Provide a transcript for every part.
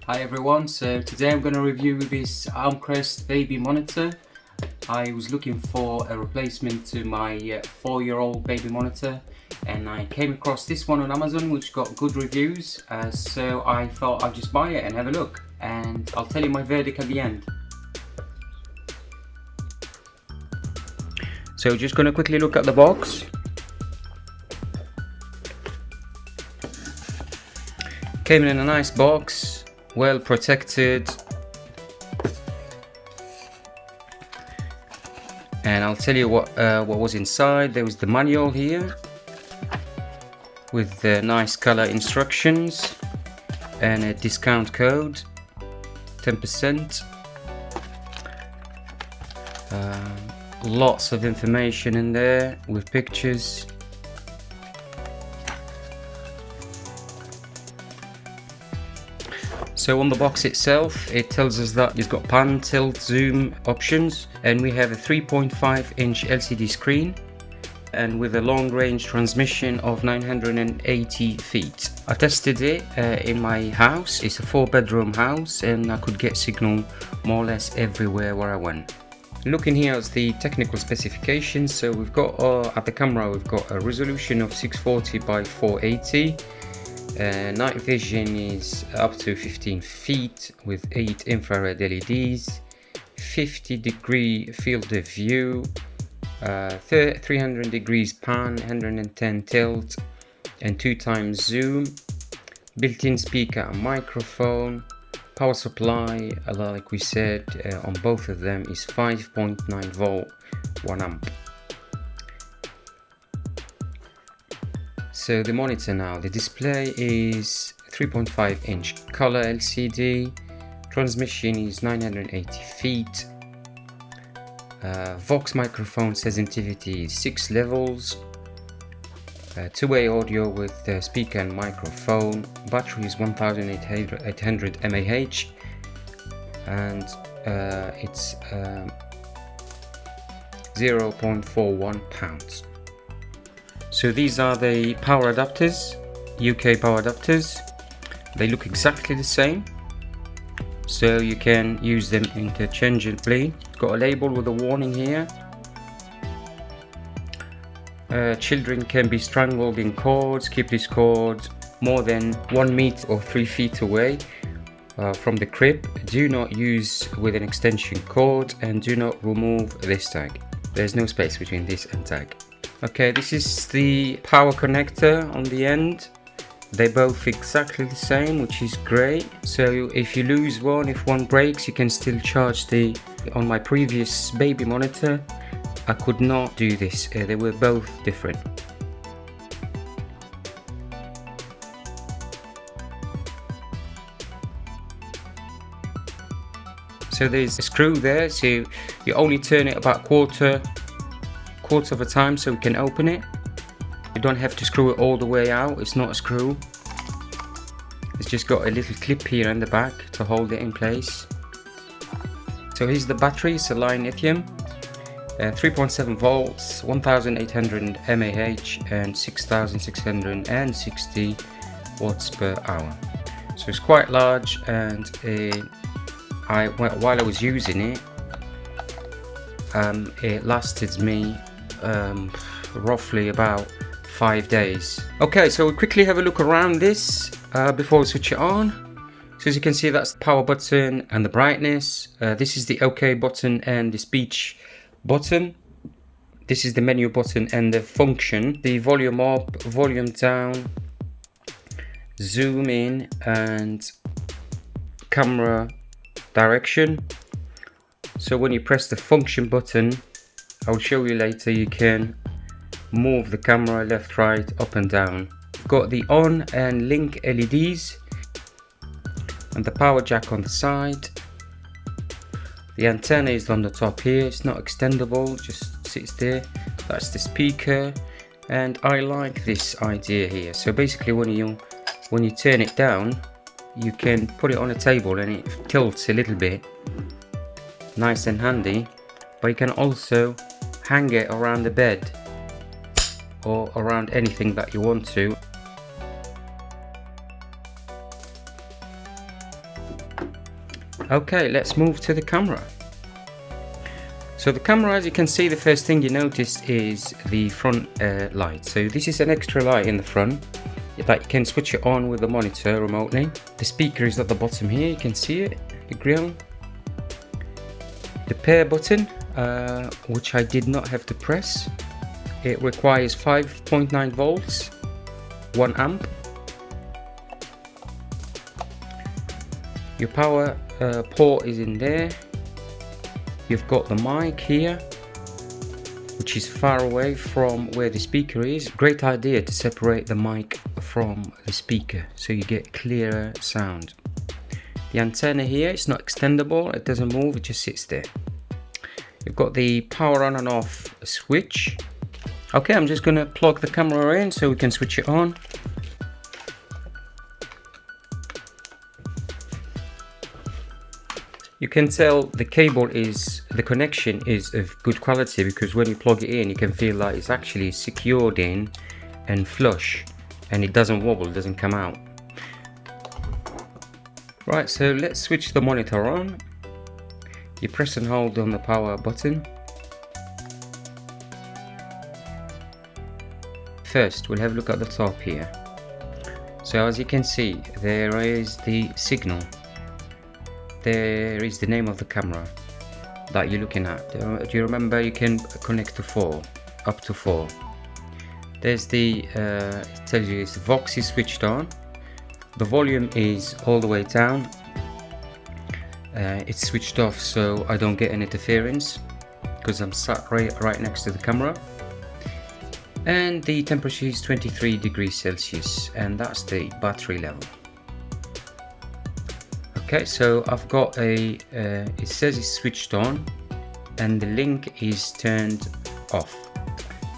Hi everyone, so today I'm going to review this Amcrest Baby Monitor. I was looking for a replacement to my 4-year-old baby monitor, and I came across this one on Amazon which got good reviews, so I thought I'd just buy it and have a look, and I'll tell you my verdict at the end. So just going to quickly look at the box. Came in a nice box, well protected, and I'll tell you what was inside. There was the manual here with the nice color instructions and a discount code, 10%. Lots of information in there with pictures. So on the box itself, it tells us that it's got pan, tilt, zoom options, and we have a 3.5-inch LCD screen and with a long-range transmission of 980 feet. I tested it in my house. It's a 4-bedroom house and I could get signal more or less everywhere where I went. Looking here at the technical specifications, so we've got at the camera we've got a resolution of 640 by 480. Night vision is up to 15 feet with 8 infrared LEDs, 50-degree field of view, 300 degrees pan, 110 tilt, and 2 times zoom, built-in speaker and microphone. Power supply, like we said, on both of them is 5.9 volt, 1 amp. So the monitor now, the display is 3.5-inch color LCD, transmission is 980 feet, Vox microphone sensitivity is 6 levels, two-way audio with speaker and microphone, battery is 1800 mAh, and it's 0.41 pounds. So these are the power adapters, UK power adapters. They look exactly the same, so you can use them interchangeably. Got a label with a warning here. Children can be strangled in cords. Keep this cord more than 1 meter or 3 feet away from the crib. Do not use with an extension cord, and do not remove this tag. There's no space between this and tag. Okay, this is the power connector on the end. They're both exactly the same, which is great. So if you lose one, if one breaks, you can still charge the... On my previous baby monitor, I could not do this. They were both different. So there's a screw there, so you only turn it about quarter of a time so we can open it. You don't have to screw it all the way out. It's not a screw. It's just got a little clip here in the back to hold it in place. So here's the battery. It's a lithium, 3.7 volts, 1800 mAh, and 6660 watts per hour. So it's quite large, and while I was using it, it lasted me roughly about 5 days. Okay, so we'll quickly have a look around this before we switch it on. So as you can see, that's the power button and the brightness. This is the OK button and the speech button. This is the menu button and the function. The volume up, volume down, zoom in, and camera direction. So when you press the function button, I'll show you later, you can move the camera left, right, up and down. You've got the on and link LEDs and the power jack on the side. The antenna is on the top here. It's not extendable, just sits there. That's the speaker, and I like this idea here. So basically when you turn it down, you can put it on a table and it tilts a little bit. Nice and handy. But you can also hang it around the bed or around anything that you want to. Okay, let's move to the camera. So the camera, as you can see, the first thing you notice is the front light. So this is an extra light in the front that you can switch it on with the monitor remotely. The speaker is at the bottom here, you can see it, the grill. The pair button, which I did not have to press. It requires 5.9 volts, 1 amp. Your power port is in there. You've got the mic here, which is far away from where the speaker is. Great idea to separate the mic from the speaker so you get clearer sound. The antenna here, it's not extendable, it doesn't move, it just sits there. You've got the power on and off switch. Okay, I'm just gonna plug the camera in so we can switch it on. You can tell the connection is of good quality, because when you plug it in, you can feel like it's actually secured in and flush, and it doesn't wobble, it doesn't come out. Right, so let's switch the monitor on. You press and hold on the power button. First, we'll have a look at the top here. So as you can see, there is the signal. There is the name of the camera that you're looking at. Do you remember you can connect to 4, up to 4. There's the, it tells you the Vox is switched on. The volume is all the way down. It's switched off so I don't get any interference, because I'm sat right next to the camera. And the temperature is 23 degrees Celsius, and that's the battery level. Okay, so I've got it says it's switched on and the link is turned off.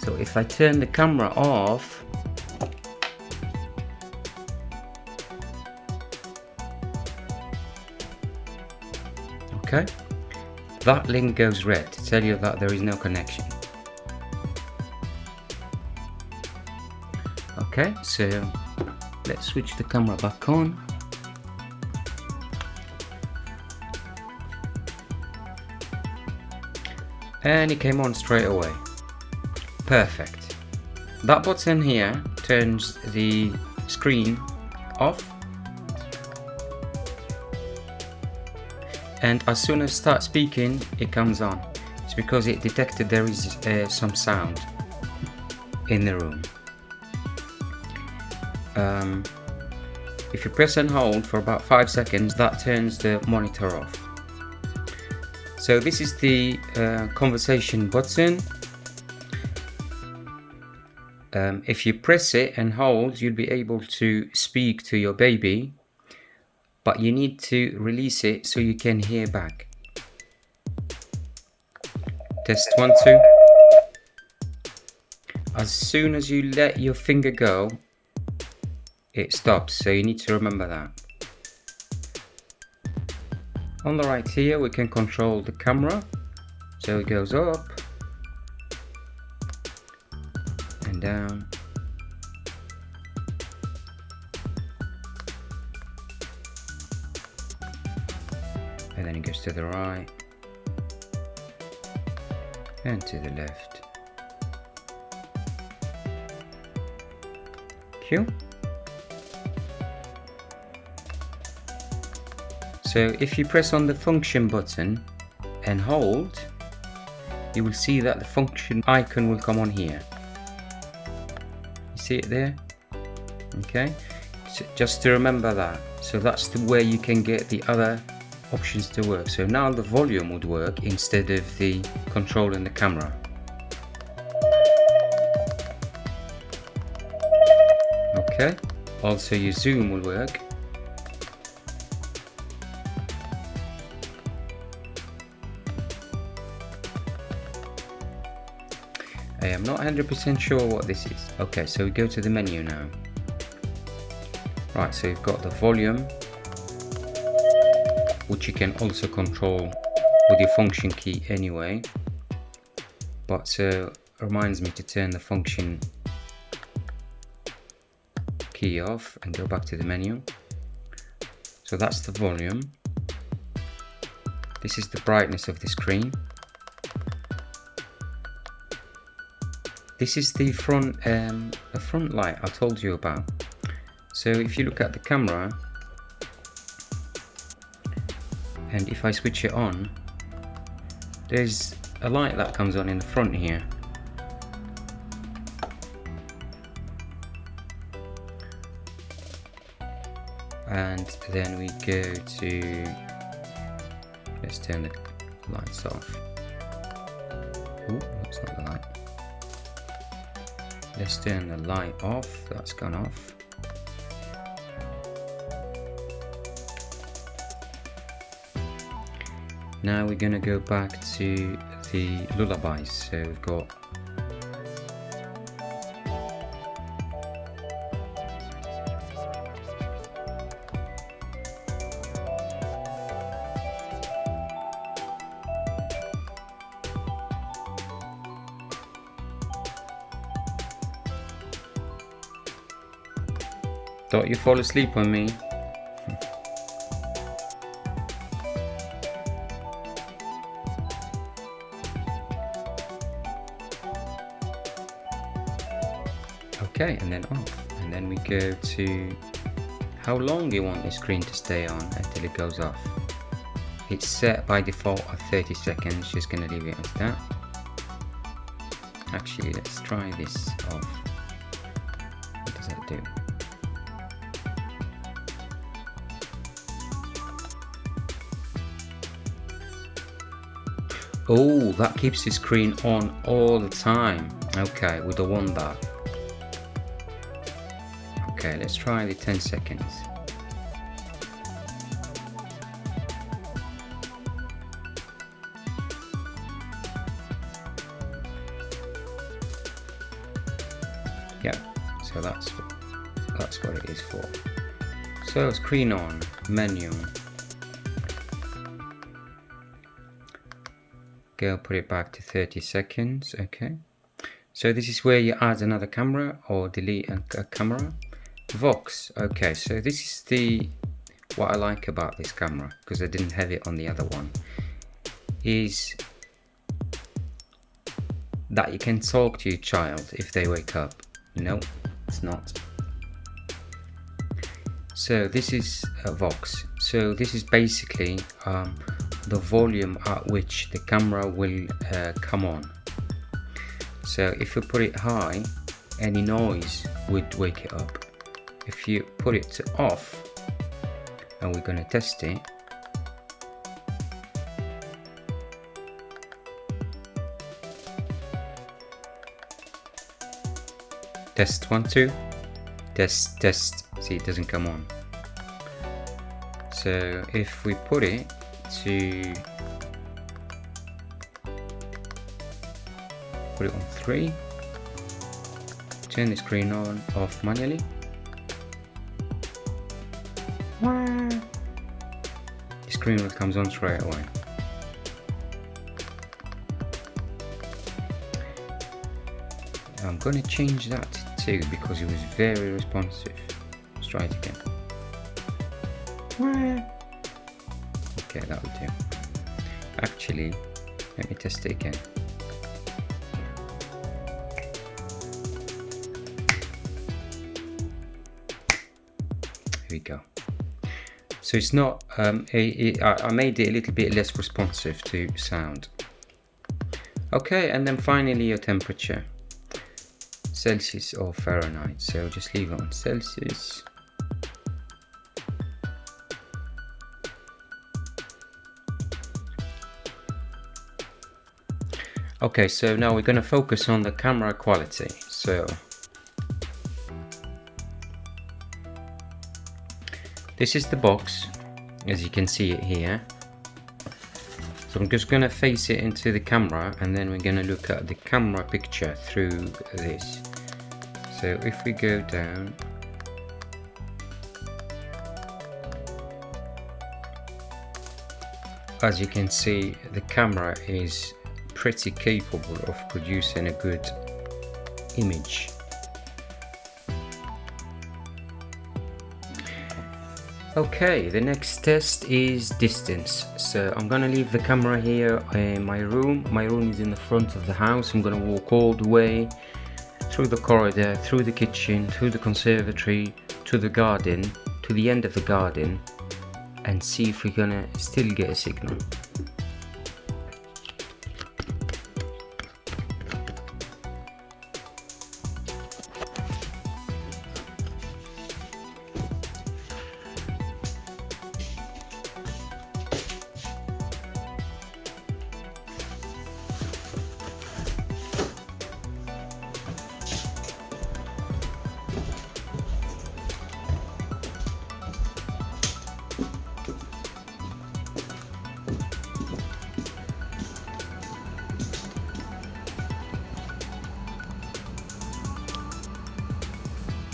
So if I turn the camera off, okay, that link goes red to tell you that there is no connection. Okay, so let's switch the camera back on. And it came on straight away. Perfect. That button here turns the screen off, and as soon as I start speaking, it comes on. It's because it detected there is some sound in the room. If you press and hold for about 5 seconds, that turns the monitor off. So this is the conversation button. If you press it and hold, you'll be able to speak to your baby, but you need to release it so you can hear back. Test 1, 2. As soon as you let your finger go, it stops, so you need to remember that. On the right here, we can control the camera, so it goes up and down, and then it goes to the right and to the left. Cue. So if you press on the function button and hold, you will see that the function icon will come on here. You see it there? Okay, so just to remember that. So that's the way you can get the other options to work. So now the volume would work instead of the controlling the camera. Okay, also your zoom will work. I am not 100% sure what this is. Okay, so we go to the menu now. Right, so you've got the volume, which you can also control with your function key anyway, but reminds me to turn the function key off and go back to the menu. So that's the volume. This is the brightness of the screen. This is the front light I told you about. So if you look at the camera, and if I switch it on, there's a light that comes on in the front here. And then we go to, let's turn the lights off. Oh, that's not the light. Let's turn the light off. That's gone off. Now we're gonna go back to the lullabies. So we've got Don't you fall asleep on me. Okay, and then off. And then we go to how long you want the screen to stay on until it goes off. It's set by default at 30 seconds, just gonna leave it as that. Actually, let's try this off. What does that do? Oh, that keeps the screen on all the time. Okay, we don't want that. Okay, let's try the 10 seconds. Yeah, so that's what it is for. So screen on, menu. Go put it back to 30 seconds. Okay, so this is where you add another camera or delete a camera. Vox. Okay, so this is what I like about this camera, because I didn't have it on the other one, is that you can talk to your child if they wake up. No, it's not. So this is a Vox. So this is basically the volume at which the camera will come on. So if you put it high, any noise would wake it up. If you put it to off, and we're going to test it, test 1 2, test, see, it doesn't come on. So if we put it to put it on 3, turn the screen on off manually. The screen will comes on straight away. I'm going to change that to 2 because it was very responsive. Let's try it again. Okay, that will do. Actually, let me test it again. Here we go. So it's not, I made it a little bit less responsive to sound. Okay, and then finally your temperature. Celsius or Fahrenheit. So just leave it on Celsius. Okay, so now we're going to focus on the camera quality. So this is the box, as you can see it here. So I'm just going to face it into the camera, and then we're going to look at the camera picture through this. So if we go down, as you can see, the camera is pretty capable of producing a good image. Okay, the next test is distance. So I'm gonna leave the camera here in my room. My room is in the front of the house. I'm gonna walk all the way through the corridor, through the kitchen, through the conservatory, to the garden, to the end of the garden, and see if we're gonna still get a signal.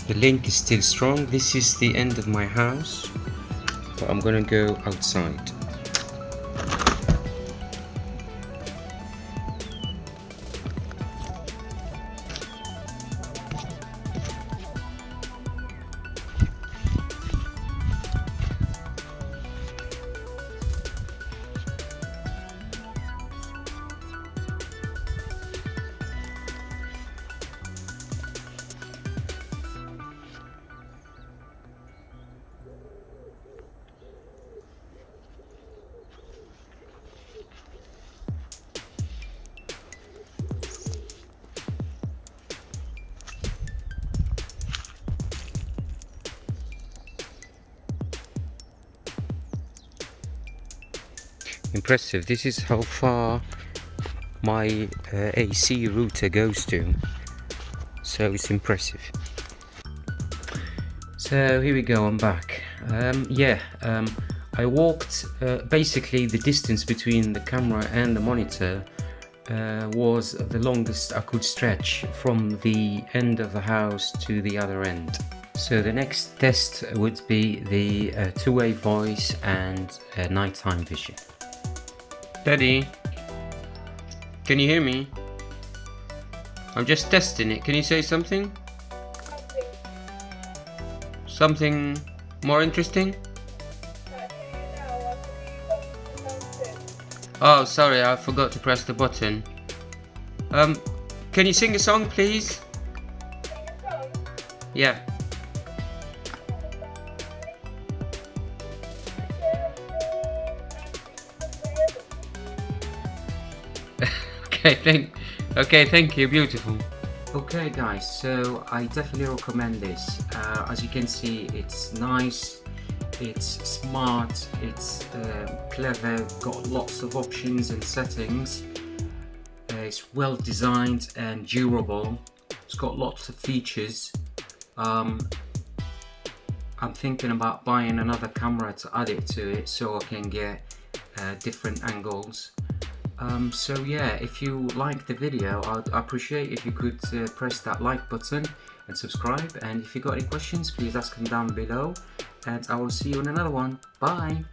The link is still strong. This is the end of my house, but I'm gonna go outside. Impressive. This is how far my AC router goes to, so it's impressive. So here we go, I'm back. I walked basically the distance between the camera and the monitor was the longest I could stretch from the end of the house to the other end. So the next test would be the two-way voice and nighttime vision. Daddy, can you hear me? I'm just testing it. Can you say something? Something more interesting? Oh, sorry, I forgot to press the button. Can you sing a song, please? Yeah. Okay, thank you, beautiful. Okay guys, so I definitely recommend this. As you can see, it's nice, it's smart, it's clever, got lots of options and settings. It's well designed and durable. It's got lots of features. I'm thinking about buying another camera to add it to it so I can get different angles. So yeah, if you like the video, I'd appreciate if you could press that like button and subscribe, and if you got any questions, please ask them down below, and I will see you in another one. Bye!